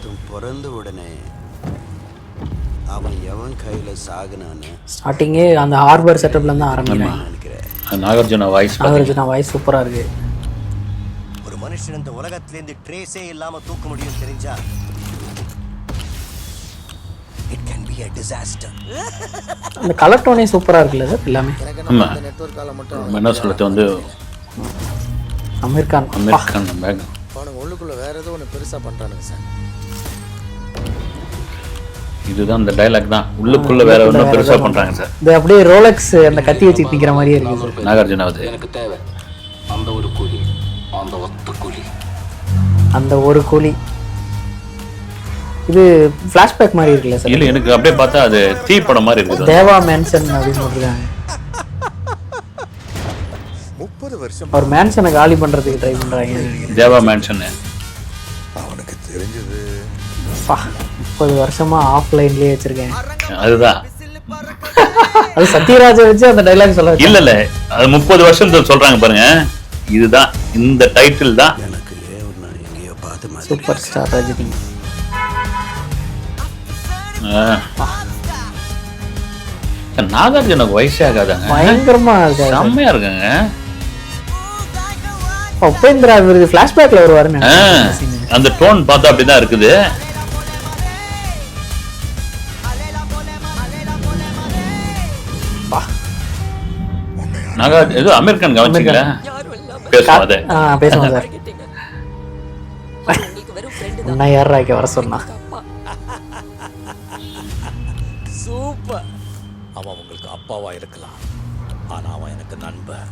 ஒருத்தன் பிறந்த உடனே அவன் எவன் கையில சாகுனான்னு ஸ்டார்டிங்கே அந்த ஹார்பர் செட்டப்ல இருந்து ஆரம்பிக்கிறேன் நினைக்கிறேன். நாகார்ஜுனா வாய்ஸ் சூப்பரா இருக்கு. ஒரு மனுஷன் இந்த உலகத்திலேருந்து ட்ரேஸே இல்லாம தூக்க முடியும் தெரிஞ்சா it can be a disaster. அந்த கலர் டோனே சூப்பரா இருக்குல்ல சார் எல்லாமே. ஆமா நெட்வொர்க்கால மட்டும் என்ன சொல்றது வந்து அமீர் கான் பேக் அவனுக்கு உள்ளுக்குள்ள வேற ஏதோ ஒன்று பெருசா பண்றானுங்க சார். இதுதான் இந்த டயலாக் தான் உள்ளுக்குள்ள வேற ஒன்றும் பெருசா பண்றாங்க சார். இது அப்படியே ரோலெக்ஸ் அந்த கத்தி வச்சு நிக்கிற மாதிரியே இருக்கு சார். நாகார்ஜுனாவது எனக்கு தேவை அந்த ஒரு கூலி, அந்த ஒத்த கூலி. அந்த ஒரு கூலி இது ஃபிளாஷ்பேக் மாதிரி இருக்குல்ல சார். இல்ல எனக்கு அப்படியே பார்த்தா அது தீ படம் மாதிரி இருக்குது. தேவா மேன்சன் அப்படின்னு போட்டிருக்காங்க. 30 வருஷம் அவர் மேன்சனை காலி பண்றதுக்கு ட்ரை பண்றாங்க. தேவா மேன்ஷன் அவனுக்கு தெரிஞ்சது 30 வருஷமா ஆஃப்லைன்லயே வச்சிருக்கேன். அதுதான் அது சத்யராஜை வச்சு அந்த டைலாக் சொல்ல இல்ல அது 30 வருஷம் சொல்றாங்க பாருங்க. இதுதான் இந்த டைட்டில் தான் எனக்கு நான் எங்கேயோ பார்த்த மாதிரி சூப்பர் ஸ்டார் ரஜினி. நாகார்ஜுனுக்கு வயசே ஆகாதாங்க, பயங்கரமா இருக்காரு, செம்மையா இருக்குங்க. உபேந்திரா விருது ஃபிளாஷ்பேக்ல வருவாருன்னு அந்த டோன் பார்த்தா அப்படிதான் இருக்குது. ஏதோ அமெரிக்கன் கவனிச்சிங்களா பேசுவோம் அதை பேசுவோம் சார். உன்னை யாரா இங்க வர சொன்னா? சூப்பர். அவன் உங்களுக்கு அப்பாவா இருக்கலாம், ஆனா அவன் எனக்கு நண்பன்.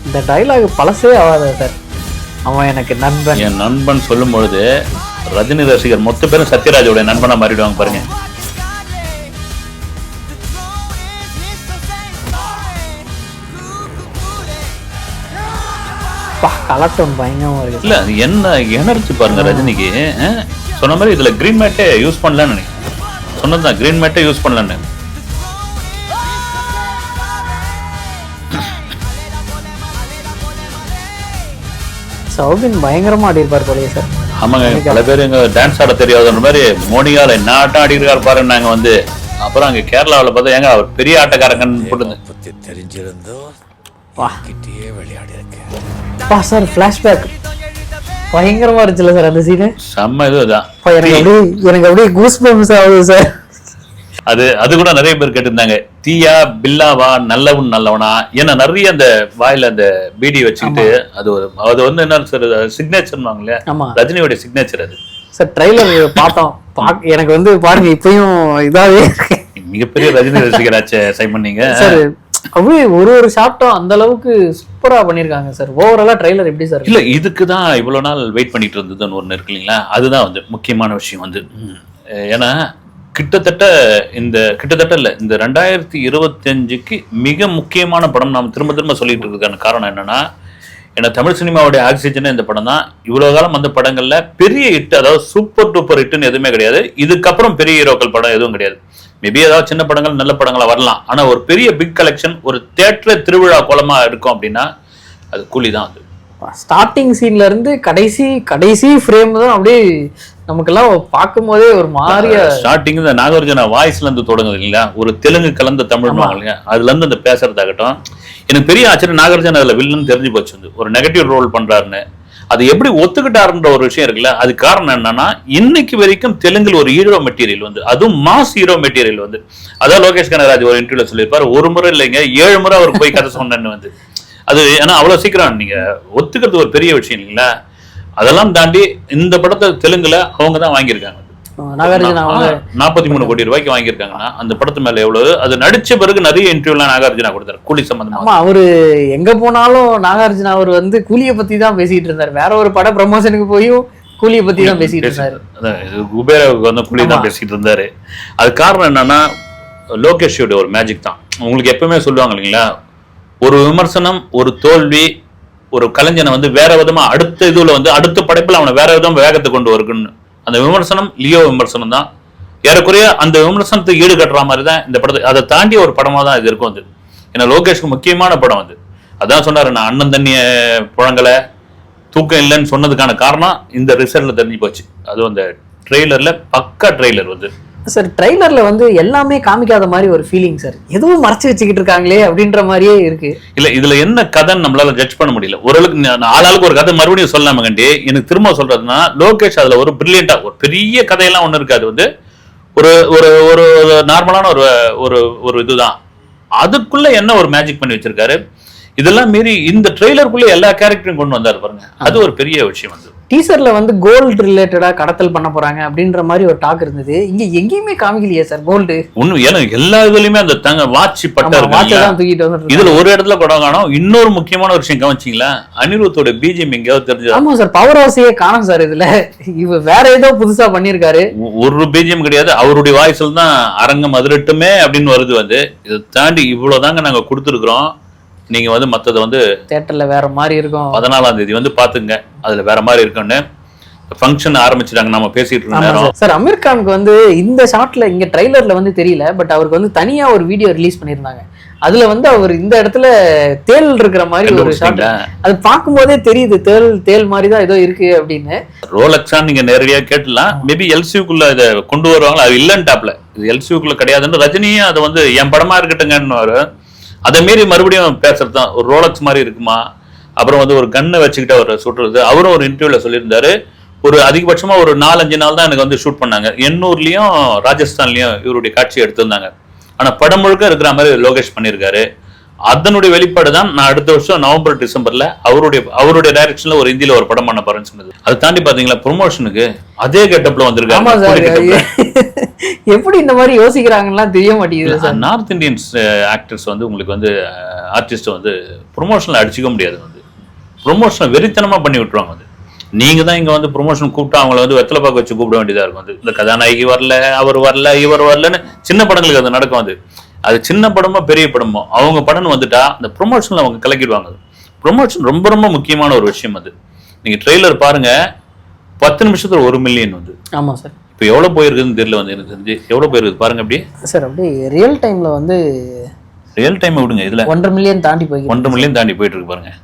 இந்த டைலாக் பழசே ஆகாத சார். அவன் எனக்கு நண்பன், என் நண்பன் சொல்லும் பொழுது ரஜினி ரசிகர் மொத்த பேரும் சத்யராஜோட நண்பனா மாறிடுவாங்க பாருங்க. கலட்டம் பயங்கரமா இருக்கு. இல்ல அது என்ன எனர்ஜி பாருங்க ரஜினிக்கு. சொன்ன மாதிரி இதுல கிரீன் மேட்டே யூஸ் பண்ணலான்னு நினைக்கிறேன். சொன்னதுதான் கிரீன் மேட்டே யூஸ் பண்ணலான்னு. சௌபின் பயங்கரமா ஆடி இருப்பார் போலயே சார். ஆமாங்க, பல பேர் எங்க டான்ஸ் ஆட தெரியாத மாதிரி மோனிகால என்ன ஆட்டம் ஆடி இருக்காரு பாருங்க. நாங்க வந்து அப்புறம் அங்க கேரளாவில் பார்த்தா ஏங்க அவர் பெரிய ஆட்டக்காரங்கன்னு போட்டு பத்தி தெரிஞ்சிருந்தோ கிட்டே விளையாடி இருக்கேன் சார். ஃபிளாஷ்பேக் பயங்கரமா இருந்துச்சுல சார் அந்த சீன். செம்ம இதுதான். எனக்கு அப்படியே கூஸ் பம்ப்ஸ் ஆகுது சார். அது கூட நிறைய பேர் கேட்டிருந்தாங்க, தீயா பில்லாவா நல்லவன் நல்லவனா. ஏன்னா நிறைய அந்த வாயில அந்த பீடி வச்சுக்கிட்டு அது வந்து என்ன சார் சிக்னேச்சர் ரஜினியோட சிக்னேச்சர் அது சார். ட்ரைலர் பார்த்தோம், எனக்கு வந்து பாருங்க இப்பயும் இதாவே மிகப்பெரிய ரஜினி ரசிகராச்சே சைமன் நீங்க சார். அப்படியே ஒரு ஷாட்டும் அந்த அளவுக்கு சூப்பரா பண்ணிருக்காங்க சார். ஓவராலா ட்ரைலர் எப்படி சார்? இல்ல இதுக்குதான் இவ்வளவு நாள் வெயிட் பண்ணிட்டு இருந்ததுன்னு ஒண்ணு இருக்கு இல்லைங்களா. அதுதான் வந்து முக்கியமான விஷயம் வந்து. ஏன்னா கிட்டத்தட்ட இந்த 2025க்கு மிக முக்கியமான படம் நாம் திரும்ப சொல்லிட்டு இருக்கிறதுக்கான காரணம் என்னன்னா, ஏன்னா தமிழ் சினிமாவுடைய ஆக்சிஜன் இந்த படம் தான். இவ்வளவு காலம் அந்த படங்கள்ல பெரிய ஹிட், அதாவது சூப்பர் டூப்பர் ஹிட்னு எதுவுமே கிடையாது. இதுக்கப்புறம் பெரிய ஹீரோக்கள் படம் எதுவும் கிடையாது. மேபி ஏதாவது சின்ன படங்கள் நல்ல படங்களா வரலாம், ஆனா ஒரு பெரிய பிக் கலெக்ஷன், ஒரு தியேட்டர் திருவிழா கோலமா இருக்கும் அப்படின்னா அது கூலி தான். அது ஸ்டார்டிங் சீன்ல இருந்து கடைசி ஃப்ரேம் தான் அப்படியே நமக்கெல்லாம் பார்க்கும் போதே ஒரு மாதிரியா. ஸ்டார்டிங் இந்த நாகார்ஜுனா வாய்ஸ்ல இருந்து தொடங்குது இல்லையா, ஒரு தெலுங்கு கலந்த தமிழ் இல்லையா, அதுல இருந்து அந்த பேசுறதாகட்டும். எனக்கு பெரிய ஆச்சரியம், நாகார்ஜுனா அதுல வில்லன் தெரிஞ்சு போச்சு, வந்து ஒரு நெகட்டிவ் ரோல் பண்றாருன்னு. அது எப்படி ஒத்துக்கிட்டாருன்ற ஒரு விஷயம் இருக்குல்ல. அது காரணம் என்னன்னா, இன்னைக்கு வரைக்கும் தெலுங்குல ஒரு ஹீரோ மெட்டீரியல் வந்து, அதுவும் மாஸ் ஹீரோ மெட்டீரியல் வந்து, அதான் லோகேஷ் கனகராஜ் ஒரு இன்டர்வியூல சொல்லியிருப்பாரு, ஒரு முறை இல்லைங்க 7 முறை அவர் போய் கதை சொன்னேன்னு வந்து. அது ஏன்னா அவ்வளவு சீக்கிரம் நீங்க ஒத்துக்கிறது ஒரு பெரிய விஷயம் இல்லைங்களா. அதெல்லாம் தாண்டி இந்த படத்தை தெலுங்குல அவங்க தான் வாங்கியிருக்காங்க. 43 கோடி ரூபாய்க்கு வாங்கியிருக்காங்கன்னா அந்த படத்து மேல எவ்வளவு. அது நடிச்ச பிறகு நிறைய இன்டர்வியூலாம் நாகார்ஜுனா கொடுத்தாரு கூலி சம்பந்தமா. அவரு எங்க போனாலும் நாகார்ஜுனா அவர் வந்து கூலியை பத்தி தான் பேசிட்டு இருந்தாரு. வேற ஒரு பட ப்ரமோஷனுக்கு போயும் கூலியை பத்தி தான் பேசிட்டு இருந்தாரு. குபேராவுக்கு வந்து கூலி தான் பேசிட்டு இருந்தாரு. அது காரணம் என்னன்னா, லோகேஷோட ஒரு மேஜிக் தான். உங்களுக்கு எப்பவுமே சொல்லுவாங்க இல்லைங்களா, ஒரு விமர்சனம், ஒரு தோல்வி, ஒரு கலைஞனை வந்து வேற விதமா அடுத்த இதுல வந்து அடுத்த படைப்புல அவனை வேற விதமா வேகத்தை கொண்டு வருக்குன்னு. அந்த விமர்சனம் லியோ விமர்சனம் தான். ஏறக்குறைய அந்த விமர்சனத்தை ஈடுகட்டுற மாதிரி தான் இந்த படத்தை. அதை தாண்டி ஒரு படமா தான் இது இருக்கும். அது ஏன்னா லோகேஷ்க்கு முக்கியமான படம் அது. அதான் சொன்னாரு, நான் அண்ணன் தண்ணிய புழங்கலை, தூக்கம் இல்லைன்னு சொன்னதுக்கான காரணம் இந்த ரிசல்ட்ல தெரிஞ்சு போச்சு. அதுவும் அந்த ட்ரெய்லர்ல பக்கா ட்ரெய்லர் வந்து சார் ட்ரெய்லர்ல வந்து எல்லாமே காமிக்காத மாதிரி ஒரு ஃபீலிங் சார். எதுவும் மறைச்சு வச்சுக்கிட்டு இருக்காங்களே அப்படின்ற மாதிரியே இருக்கு. இல்ல இதுல என்ன கதைன்னு நம்மளால ஜட்ஜ் பண்ண முடியல. ஓரளவுக்கு ஆளாளுக்கு ஒரு கதை மறுபடியும் சொல்லலாம கண்டி. எனக்கு திரும்ப சொல்றதுன்னா, லோகேஷ் அதுல ஒரு பிரில்லியண்டா ஒரு பெரிய கதையெல்லாம் ஒண்ணு இருக்காது. வந்து ஒரு ஒரு ஒரு நார்மலான ஒரு ஒரு ஒரு இதுதான். அதுக்குள்ள என்ன ஒரு மேஜிக் பண்ணி வச்சிருக்காரு. இதெல்லாம் மீறி இந்த ட்ரெய்லருக்குள்ள எல்லா கேரக்டரும் கொண்டு வந்தாரு பாருங்க. அது ஒரு பெரிய விஷயம். வந்து டீசர்ல வந்து கோல்டு ரிலேட்டடா கடத்தல் பண்ண போறாங்க அப்படின்ற மாதிரி ஒரு டாக் இருந்தது. இங்க எங்கேயுமே காமிக்கலையே சார் கோல்டு. ஒண்ணு ஏன்னா எல்லா இதுலயுமே அந்த தங்க வாட்ச் பட்டா இருக்கு. இதுல ஒரு இடத்துல கூட காணோம். இன்னொரு முக்கியமான ஒரு விஷயம் கவனிச்சிங்களா, அனிருத்தோட பிஜிஎம் எங்கேயாவது தெரிஞ்சது? ஆமா சார், பவர் ஹவுஸையே காணும் சார். இதுல இவ வேற ஏதோ புதுசா பண்ணிருக்காரு. ஒரு பிஜிஎம் கிடையாது. அவருடைய வாய்ஸ்ல தான் அரங்கம் அதிரட்டுமே அப்படின்னு வருது. வந்து இதை தாண்டி இவ்வளவுதாங்க நாங்க கொடுத்துருக்கிறோம். நீங்க வந்து மத்தத வந்து தியேட்டர்ல வேற மாதிரி இருக்கும். 14ஆம் தேதி வந்து பாத்துங்க, அதுல வேற மாதிரி இருக்குன்னு ஃபங்க்ஷன் ஆரம்பிச்சிட்டாங்க. நம்ம பேசிட்டு இருக்கோம் சார். அமீர் கானுக்கு வந்து இந்த ஷாட்ல இங்க ட்ரைலர்ல வந்து தெரியல, பட் அவருக்கு வந்து தனியா ஒரு வீடியோ ரிலீஸ் பண்ணிருந்தாங்க. அதுல வந்து அவர் இந்த இடத்துல தேல் இருக்கிற மாதிரி ஒரு ஷாட், அது பார்க்கும்போதே தெரியுது தேல் மாதிரி தான் ஏதோ இருக்கு அப்படின்னு. ரோலக்ஸா நீங்க நேரடியா கேட்டலாம். மேபி எல்சியூக்குள்ள இதை கொண்டு வருவாங்களா, அது இல்லன்டாப்ல. இது எல்சியூக்குள்ள கிடையாதுன்னு ரஜினியும் அதை வந்து என் படமா இருக்கட்டுங்கன்னு அதை மீறி மறுபடியும் பேசுறதுதான். ஒரு ரோலக்ஸ் மாதிரி இருக்குமா, அப்புறம் வந்து ஒரு கன்னை வச்சுக்கிட்டு அவர் சுட்டுறது. அவரும் ஒரு இன்டர்வியூல சொல்லியிருந்தாரு, ஒரு அதிகபட்சமா ஒரு 4-5 நாள் தான் எனக்கு வந்து ஷூட் பண்ணாங்க. எண்ணூர்லயும் ராஜஸ்தான்லயும் இவருடைய காட்சி எடுத்திருந்தாங்க. ஆனா படம் முழுக்க இருக்கிற மாதிரி லோகேஷ் பண்ணியிருக்காரு. அதனுடைய வெளிப்பாடு தான் நான் அடுத்த வருஷம் நவம்பர் டிசம்பர்ல அவருடைய டைரக்ஷன்ல ஒரு ஹிந்தியில ஒரு படம் பண்ண போறேன்னு சொன்னது. அதை தாண்டி பாத்தீங்களா ப்ரொமோஷனுக்கு அதே கெட்டப்ல வந்திருக்காங்க. எப்படி இந்த மாதிரி யோசிக்கிறாங்கன்னா தெரிய மாட்டேங்குது. நார்த் இந்தியன்ஸ் ஆக்டர்ஸ் வந்து உங்களுக்கு வந்து ஆர்டிஸ்ட் வந்து ப்ரொமோஷன்ல அடிச்சுக்க முடியாது. வந்து ப்ரொமோஷனை வெறித்தனமா பண்ணி விட்டுருவாங்க. வந்து நீங்க தான் இங்க வந்து ப்ரொமோஷன் கூப்பிட்டு அவங்கள வந்து வெத்தலை பாக்க வச்சு கூப்பிட வேண்டியதா இருக்கும். வந்து இந்த கதாநாயகி வரல, அவர் வரல, இவர் வரலன்னு சின்ன படங்களுக்கு அது நடக்கும். அது சின்ன படமோ பெரிய படமோ அவங்க படம் வந்துட்டா அந்த ப்ரொமோஷன்ல அவங்க கலக்கிடுவாங்க. ப்ரொமோஷன் ரொம்ப ரொம்ப முக்கியமான ஒரு விஷயம். அது நீங்க ட்ரெய்லர் பாருங்க, 10 நிமிஷத்துல 1 மில்லியன் வந்து. ஆமா சார். இப்போ எவ்வளவு போயிருக்குன்னு தெரியல. வந்து எனக்கு தெரிஞ்சு எவ்வளவு போயிருக்கு பாருங்க. அப்படியே சார் அப்படியே ரியல் டைம்ல வந்து ரியல் டைம் விடுங்க, இதுல 1.5 மில்லியன் தாண்டி போய் 1.5 மில்லியன் தாண்டி போயிட்டு இருக்கு பாருங்க.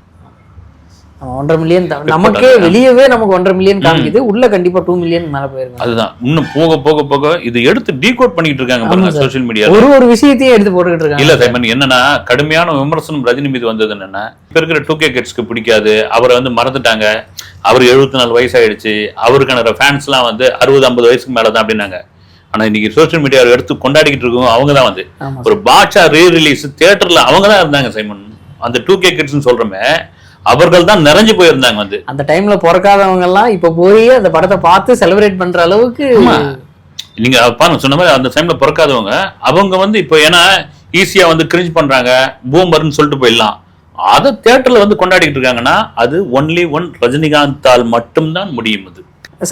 1.5 மில்லியன் நமக்கே வெளியவே நமக்கு 1.5 மில்லியன் காமிக்குது. உள்ள கண்டிப்பா 2 மில்லியன் மேல போயிருக்கு. அதுதான் இன்னும் போக போக போக இது எடுத்து டீகோட் பண்ணிட்டு இருக்காங்க பாருங்க சோஷியல் மீடியா. ஒரு விஷயத்தையும் எடுத்து போட்டுக்கிட்டு இருக்காங்க. இல்ல சைமன், என்னன்னா கடுமையான விமர்சனம் ரஜினி மீது வந்தது என்னன்னா, இப்ப இருக்கிற 2K கிட்ஸ்க்கு பிடிக்காது, அவரை வந்து மறந்துட்டாங்க, அவர் 74 வயசாயிடுச்சு, அவருக்கான ஃபேன்ஸ் எல்லாம் வந்து 60-50 வயசுக்கு மேலதான் அப்படின்னாங்க. ஆனா இன்னைக்கு சோஷியல் மீடியாவை எடுத்து கொண்டாடிக்கிட்டு இருக்கோம் அவங்கதான். வந்து ஒரு பாட்ஷா ரீ ரிலீஸ் தியேட்டர்ல அவங்கதான் இருந்தாங்க சைமன். அந்த 2K கிட்ஸ்ன்னு சொல்றமே அவர்கள் தான் நிறைஞ்சு போயிருந்தாங்க. வந்து அந்த டைம்ல பிறக்காதவங்க எல்லாம் இப்ப போய் அந்த படத்தை பார்த்து செலிப்ரேட் பண்ற அளவுக்கு நீங்க பாருங்க. சொன்ன மாதிரி அந்த டைம்ல பிறக்காதவங்க அவங்க வந்து இப்போ ஏன்னா ஈஸியா வந்து கிரிஞ்ச் பண்றாங்க, பூமர்னு சொல்லிட்டு போயிடலாம். அதை தியேட்டர்ல வந்து கொண்டாடிட்டு இருக்காங்கன்னா அது ஒன்லி ஒன் ரஜினிகாந்தால் மட்டும்தான் முடியும். அது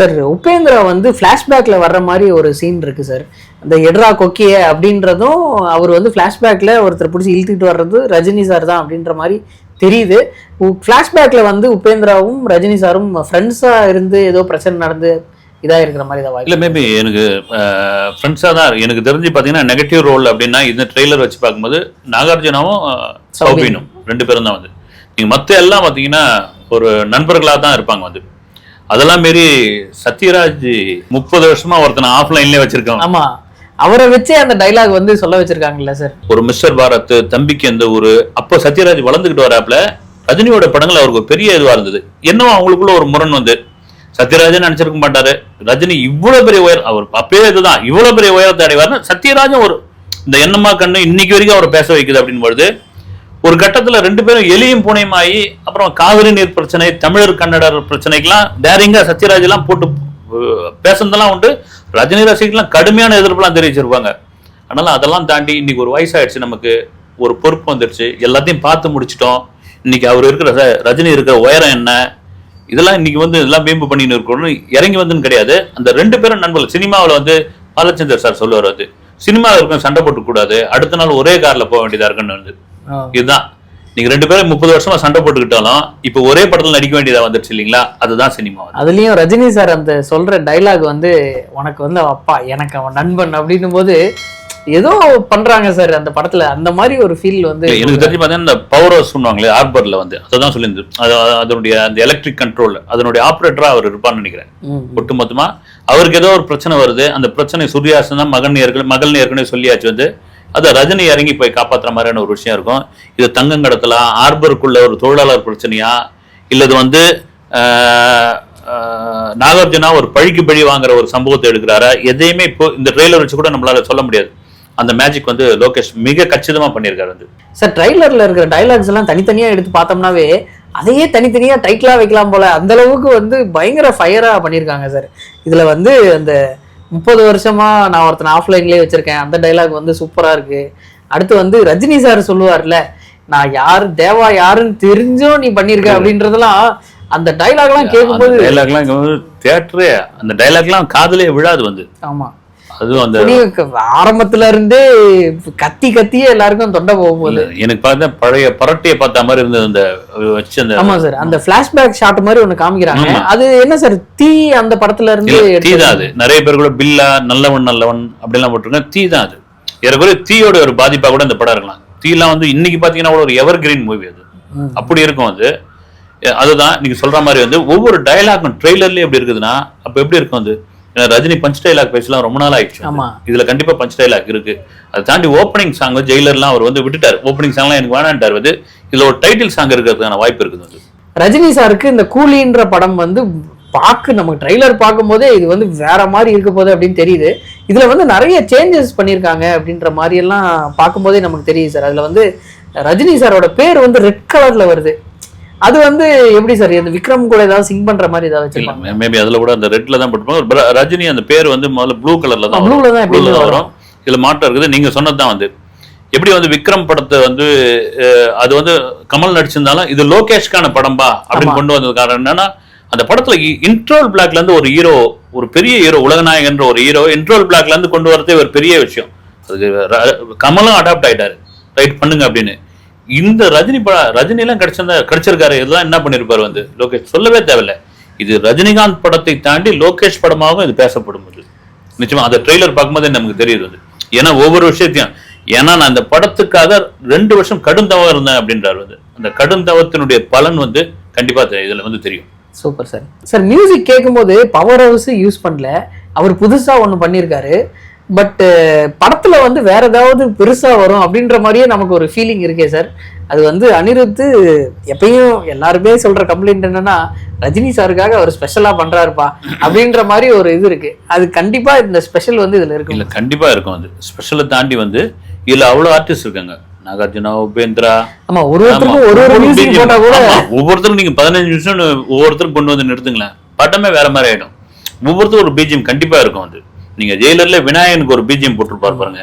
சார் உபேந்திரா வந்து பிளாஷ்பேக்ல வர்ற மாதிரி ஒரு சீன் இருக்கு சார். அந்த எட்ரா கொக்கிய அப்படின்றதும் அவர் வந்து பிளாஷ்பேக்ல ஒருத்தர் பிடிச்சி இழுத்துட்டு வர்றது ரஜினி சார் தான் அப்படின்ற மாதிரி தெரியுது. பிளாஷ்பேக்ல வந்து உபேந்திராவும் ரஜினி சாரும் ஃப்ரெண்ட்ஸா இருந்து ஏதோ பிரச்சனை நடந்து இதா இருக்கிற மாதிரி தான். இல்ல மேபி எனக்கு ஃப்ரெண்ட்ஸா தான் எனக்கு தெரிஞ்சு பாத்தீங்கன்னா நெகட்டிவ் ரோல் அப்படின்னா இந்த ட்ரெய்லர் வச்சு பார்க்கும்போது நாகார்ஜுனாவும் சௌபினும் 2 பேரும் தான். வந்து நீங்க மத்த எல்லாம் பாத்தீங்கன்னா ஒரு நண்பர்களா தான் இருப்பாங்க. வந்து அதெல்லாம் மாரி சத்யராஜ் 30 வருஷமா ஒருத்தனை ஆஃப்லைன்லயே வச்சிருக்காங்க. ஆமா, அவரை வச்சே அந்த டைலாக் வந்து சொல்ல வச்சிருக்காங்கல்ல சார். ஒரு மிஸ்டர் பாரத், தம்பிக்கு எந்த ஊரு, அப்போ சத்யராஜ் வளர்ந்துகிட்டு வராப்ல ரஜினியோட படங்கள் அவருக்கு பெரிய இதுவா இருந்தது. என்னவோ அவங்களுக்குள்ள ஒரு முரண் வந்து சத்யராஜன் நினைச்சிருக்க மாட்டாரு. ரஜினி இவ்வளவு பெரிய உயர், அவர் அப்பயே இதுதான் இவ்வளவு பெரிய உயரத்தை அடைவார். சத்யராஜன் ஒரு இந்த எண்ணமா கண்ணு இன்னைக்கு வரைக்கும் அவரை பேச வைக்குது அப்படின்னு பொழுது ஒரு கட்டத்துல 2 பேரும் எலியும் பூனையும் ஆகி அப்புறம் காவிரி நீர் பிரச்சனை, தமிழர் கன்னடர் பிரச்சனைக்கெல்லாம் டேரிங்கா சத்யராஜ் எல்லாம் போட்டு பேசுனதெல்லாம் உண்டு. ரஜினி ரசிகர்லாம் கடுமையான எதிர்ப்புலாம் தெரிவிச்சிருப்பாங்க. அதனால அதெல்லாம் தாண்டி இன்னைக்கு ஒரு வயசாயிடுச்சு, நமக்கு ஒரு பொறுப்பு வந்துருச்சு, எல்லாத்தையும் பார்த்து முடிச்சிட்டோம். இன்னைக்கு அவர் இருக்கிற ரஜினி இருக்கிற உயரம் என்ன, இதெல்லாம் இன்னைக்கு வந்து இதெல்லாம் மேம்பு பண்ணின்னு இருக்கணும்னு இறங்கி வந்துன்னு கிடையாது. அந்த 2 பேரும் நண்பர்கள். சினிமாவில் வந்து பாலச்சந்தர் சார் சொல்லுவார், வந்து சினிமாவில் இருக்கும் சண்டை போட்டு கூடாது, அடுத்த நாள் ஒரே கார்ல போக வேண்டியதா இருக்குன்னு. வந்து இதுதான் நீங்க 2 பேரும் 30 வருஷமா சண்டை போட்டுக்கிட்டாலும் இப்ப ஒரே படத்துல நடிக்க வேண்டியதா வந்துருச்சு இல்லைங்களா? அதுதான் சினிமா. அதுலயும் ரஜினி சார் அந்த சொல்ற டைலாக் வந்து உனக்கு வந்து அப்பா எனக்கு அவன் நண்பன் அப்படின்னும் போது ஏதோ பண்றாங்க சார் அந்த படத்துல, அந்த மாதிரி ஒரு ஃபீல் வந்து எனக்கு தெரிஞ்சு பார்த்தீங்கன்னா இந்த பவர் ஹவுஸ் சொன்னாங்களே ஆர்பர்ல வந்து அதான் சொல்லியிருந்து, அதனுடைய அந்த எலக்ட்ரிக் கண்ட்ரோல் அதனுடைய ஆப்ரேட்டரா அவர் இருப்பான்னு நினைக்கிறேன். ஒட்டுமொத்தமா அவருக்கு ஏதோ ஒரு பிரச்சனை வருது, அந்த பிரச்சனை சூர்யாசன் தான் மகன் ஏற்கனவே சொல்லியாச்சு வந்து அதை ரஜினி இறங்கி போய் காப்பாற்றுற மாதிரியான ஒரு விஷயம் இருக்கும். இது தங்கங்கடத்தலாம், ஆர்பருக்குள்ள ஒரு தொழிலாளர் பிரச்சனையா, இல்லது வந்து நாகார்ஜுனா ஒரு பழிக்கு பழி வாங்குற ஒரு சம்பவத்தை எடுக்கிறாரா, எதையுமே இப்போ இந்த ட்ரெய்லர் வச்சு கூட நம்மளால சொல்ல முடியாது. அந்த மேஜிக் வந்து லோகேஷ் மிக கச்சிதமா பண்ணியிருக்காரு வந்து. சார் ட்ரைலர்ல இருக்கிற டைலாக்ஸ் எல்லாம் தனித்தனியா எடுத்து பார்த்தோம்னாவே அதையே தனித்தனியா டைட்டிலா வைக்கலாம் போல, அந்த அளவுக்கு வந்து பயங்கர ஃபயரா பண்ணியிருக்காங்க சார். இதுல வந்து அந்த 30 வருஷமா நான் ஒருத்தன் ஆஃப்லைன்லயே வச்சிருக்கேன் அந்த டைலாக் வந்து சூப்பரா இருக்கு. அடுத்து வந்து ரஜினி சார் சொல்லுவார்ல, நான் யாரு தேவா யாருன்னு தெரிஞ்சும் நீ பண்ணிருக்க அப்படின்றதெல்லாம், அந்த டைலாக்லாம் கேட்கும்போது தியேட்டரே அந்த டைலாக்லாம் காதலே விழாது வந்து. ஆமா, அதுவும் அந்த ஆரம்பத்துல இருந்தே கத்தியே எல்லாருக்கும் தொண்டை போகும்போது எனக்கு பார்த்தா பழைய பரட்டையை பார்த்த மாதிரி இருந்தது அந்த வச்சு அந்த. ஆமா சார், அந்த பிளாஷ்பேக் ஷாட் மாதிரி ஒண்ணு காமிக்கிறாங்க. அது என்ன சார், தீ அந்த படத்துல இருந்து தீ தான் அது. நிறைய பேர் கூட பில்லா நல்லவன் அப்படிலாம் போட்டிருக்காங்க. தீ தான் அது. ஏற்கனவே தீயோட ஒரு பாதிப்பா கூட இந்த படம் இருக்கலாம். தீலாம் வந்து இன்னைக்கு பாத்தீங்கன்னா கூட ஒரு எவர் கிரீன் மூவி அது, அப்படி இருக்கும் அது. அதுதான் நீங்க சொல்ற மாதிரி வந்து ஒவ்வொரு டயலாகும் ட்ரெய்லர்லயே எப்படி இருக்குதுன்னா அப்ப எப்படி இருக்கும் அது. ரஜினி பஞ்ச் டைலாக் பேசலாம் ரொம்ப நாள் ஆயிடுச்சு. இதுல கண்டிப்பா பஞ்ச் டைலாக் இருக்கு. அதை தாண்டி ஓப்பனிங் சாங் ஜெயிலர்லாம் அவர் வந்து விட்டுட்டாரு. ஓப்பனிங் சாங்லாம் எனக்கு வேணான்ட்டார் வந்து. இதுல ஒரு டைட்டில் சாங் இருக்கிறதுக்கான வாய்ப்பு இருக்குது. ரஜினி சாருக்கு இந்த கூலின்ற படம் வந்து நமக்கு ட்ரெய்லர் பார்க்கும் போதே இது வந்து வேற மாதிரி இருக்க போகுது அப்படின்னு தெரியுது. இதுல வந்து நிறைய சேஞ்சஸ் பண்ணியிருக்காங்க அப்படின்ற மாதிரி எல்லாம் பார்க்கும்போதே நமக்கு தெரியுது சார். அதுல வந்து ரஜினி சாரோட பேர் வந்து ரெட் கலர்ல வருது. அது வந்து எப்படி சார், இந்த விக்ரம் கூட ஏதாவது சிங் பண்ற மாதிரி ஏதாவது வச்சிருக்காங்க? மேபி அதுல கூட அந்த ரெட்ல தான் போட்டுப்பாங்க. ரஜினி அந்த பேர் வந்து முதல்ல ப்ளூ கலர்ல தான் வரும். இதுல மாற்றம் இருக்குது. நீங்க சொன்னதுதான் வந்து எப்படி வந்து விக்ரம் படத்தை வந்து அது வந்து கமல் நடிச்சிருந்தாலும் இது லோகேஷ்கான படம்பா அப்படின்னு கொண்டு வந்தது காரணம் என்னன்னா, அந்த படத்துல இன்ட்ரோல் பிளாக்ல இருந்து ஒரு ஹீரோ, ஒரு பெரிய ஹீரோ, உலகநாயகன்ற ஒரு ஹீரோ இன்ட்ரோல் பிளாக்ல இருந்து கொண்டு வரதே ஒரு பெரிய விஷயம். அதுக்கு கமலும் அடாப்ட் ஆயிட்டாரு, ரைட் பண்ணுங்க அப்படின்னு. இந்த ரஜினி எல்லாம் கிடைச்சிருக்காரு. இதெல்லாம் என்ன பண்ணிருப்பாரு வந்து லோகேஷ் சொல்லவே தேவையில்லை. இது ரஜினிகாந்த் படத்தை தாண்டி லோகேஷ் படமாகவும் இது பேசப்படும். நிச்சயமா அந்த ட்ரெய்லர் பார்க்கும்போது நமக்கு தெரியுது வந்து. ஏன்னா ஒவ்வொரு விஷயத்தையும், ஏன்னா நான் அந்த படத்துக்காக 2 வருஷம் கடுந்தவம் இருந்தேன் அப்படின்றாரு வந்து. அந்த கடுந்தவத்தினுடைய பலன் வந்து கண்டிப்பா இதுல வந்து தெரியும். Super sir. சார் மியூசிக் கேட்கும்போது பவர் ஹவுஸ் யூஸ் பண்ணல, அவர் புதுசா ஒண்ணு பண்ணியிருக்காரு. பட் படத்துல வந்து வேற ஏதாவது பெருசா வரும் அப்படின்ற மாதிரியே நமக்கு ஒரு ஃபீலிங் இருக்கே சார். அது வந்து அனிருத்து எப்பயும் எல்லாருமே சொல்ற கம்ப்ளைண்ட் என்னன்னா, ரஜினி சாருக்காக அவர் ஸ்பெஷலா பண்றாருப்பா அப்படின்ற மாதிரி ஒரு இது இருக்கு. அது கண்டிப்பா இந்த ஸ்பெஷல் வந்து இதுல இருக்கு. இல்ல கண்டிப்பா இருக்கும். அது ஸ்பெஷலை தாண்டி வந்து இதுல அவ்வளவு ஆர்டிஸ்ட் இருக்காங்க. நாகார்ஜுனா, உபேந்திரா, ஆமா, ஒவ்வொருத்தருக்கும் நீங்க 15 நிமிஷம் ஒவ்வொருத்தரும் கொண்டு வந்து நிறுத்துங்களேன், படமே வேற மாதிரி ஆயிடும். ஒவ்வொருத்தரும் ஒரு பிஜிஎம் கண்டிப்பா இருக்கும். வந்து நீங்க ஜெயிலர்ல விநாயகனுக்கு ஒரு பிஜிஎம் போட்டுருப்பாரு பாருங்க,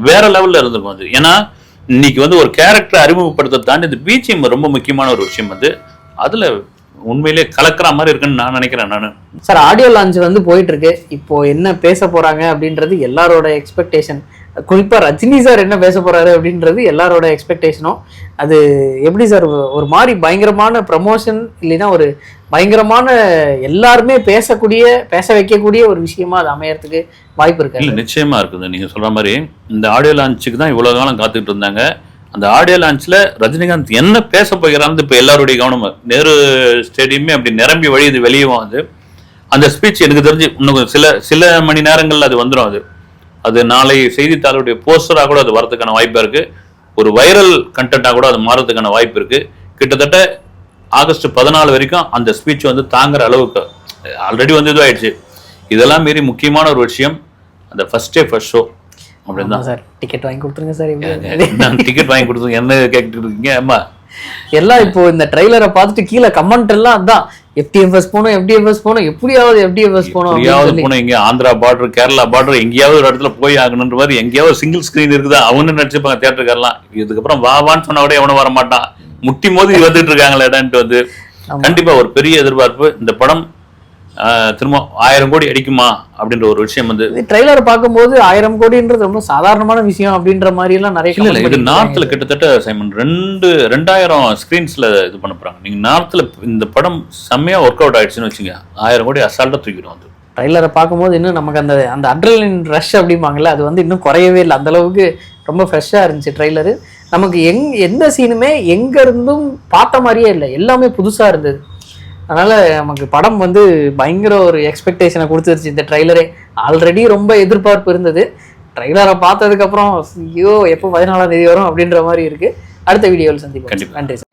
வேற லெவல்ல இருந்திருக்கும் அது. ஏன்னா இன்னைக்கு வந்து ஒரு கேரக்டர் அறிமுகப்படுத்த தாண்டி இந்த பிஜிஎம் ரொம்ப முக்கியமான ஒரு விஷயம் வந்து. அதுல உண்மையிலே கலக்கிற மாதிரி இருக்குன்னு நான் நினைக்கிறேன். நானு சார் ஆடியோ லான்ச் வந்து போயிட்டு இருக்கு. இப்போ என்ன பேச போறாங்க அப்படின்றது எல்லாரோட எக்ஸ்பெக்டேஷன். குறிப்பா ரஜினி சார் என்ன பேச போறாரு அப்படின்றது எல்லாரோட எக்ஸ்பெக்டேஷனும். அது எப்படி சார், ஒரு மாதிரி பயங்கரமான ப்ரமோஷன் இல்லைன்னா ஒரு பயங்கரமான எல்லாருமே பேச வைக்கக்கூடிய ஒரு விஷயமா அது அமையறதுக்கு வாய்ப்பு இருக்கு? இல்ல நிச்சயமா இருக்குது. நீங்க சொல்ற மாதிரி இந்த ஆடியோ லான்ச்சுக்கு தான் இவ்வளவு காலம் காத்துக்கிட்டு இருந்தாங்க. அந்த ஆடியோ லான்ச்ல ரஜினிகாந்த் என்ன பேச போகிறான்னு இப்ப எல்லாருடைய கவனம் நேரு ஸ்டேடியமே அப்படி நிரம்பி வழியுது வெளியும். அது அந்த ஸ்பீச் எனக்கு தெரிஞ்சு இன்னும் சில மணி நேரங்கள்ல அது வந்துடும். அது நாளை செய்தித்தாளுடைய போஸ்டரா கூட அது வரதுக்கான வாய்ப்பா இருக்கு. ஒரு வைரல் கண்டென்ட்டா கூட அது மாறதுக்கான வாய்ப்பு இருக்கு. கிட்டத்தட்ட ஆகஸ்ட் 14 வரைக்கும் அந்த ஸ்பீச் வந்து தாங்குற அளவுக்கு ஆல்ரெடி வந்து இதுவாயிடுச்சு. இதெல்லாம் மீறி முக்கியமான ஒரு விஷயம் அந்த ஃபர்ஸ்ட் டே ஃபர்ஸ்ட் ஷோ அப்படின்னா சார் டிக்கெட் வாங்கி கொடுத்துருங்க சார். டிக்கெட் வாங்கி கொடுத்துருங்க என்ன கேட்டுட்டு இருக்கீங்க? ஆமா, எல்லாம் இப்போ இந்த ட்ரெய்லரை பார்த்துட்டு கீழே கமெண்ட் எல்லாம் அதான் FTFS போனோம், எப்படியாவது FTFS போனோம். இங்க ஆந்திரா பார்டர், கேரளா பார்டர், எங்கேயாவது ஒரு இடத்துல போய் ஆகணுன்ற மாதிரி எங்கேயாவது சிங்கிள் ஸ்கிரீன் இருக்குதா அவனு நினைச்சுப்பாங்க தியேட்டருக்காரலாம். இதுக்கப்புறம் வான்னு சொன்னா கூட எவனும் வர மாட்டான். முட்டி மோதி வந்துட்டு இருக்காங்களேடான்ட்டு வந்து கண்டிப்பா ஒரு பெரிய எதிர்பார்ப்பு. இந்த படம் திரும்ப 1000 கோடி அடிக்குமா அப்படின்ற ஒரு விஷயம் வந்து ட்ரெய்லர் பார்க்கும்போது 1000 கோடின்றது ரொம்ப சாதாரணமான விஷயம் அப்படின்ற மாதிரி எல்லாம் நிறைய. இல்ல இது நார்த்ல கிட்டத்தட்ட சைமன் 2000 ஸ்கிரீன்ஸ்ல இது பண்ண போறாங்க. நீங்க நார்த்ல இந்த படம் செம்மையா ஒர்க் அவுட் ஆயிடுச்சுன்னு வச்சுங்க, 1000 கோடி அசால்ட்டா தூக்கிடும். வந்து ட்ரைலரை பார்க்கும்போது இன்னும் நமக்கு அந்த அந்த அட்ரலின் ரஷ் அப்படிம்பாங்கல்ல, அது வந்து இன்னும் குறையவே இல்லை. அந்தளவுக்கு ரொம்ப ஃப்ரெஷ்ஷாக இருந்துச்சு ட்ரைலரு. நமக்கு எந்த சீனுமே எங்கே இருந்தும் பார்த்த மாதிரியே இல்லை, எல்லாமே புதுசாக இருந்தது. அதனால் நமக்கு படம் வந்து பயங்கர ஒரு எக்ஸ்பெக்டேஷனை கொடுத்துருச்சு இந்த ட்ரைலரே. ஆல்ரெடி ரொம்ப எதிர்பார்ப்பு இருந்தது. ட்ரைலரை பார்த்ததுக்கப்புறம் ஐயோ எப்போ 14ஆம் தேதி வரும் அப்படின்ற மாதிரி இருக்குது. அடுத்த வீடியோவில் சந்திப்போம். நன்றி சார்.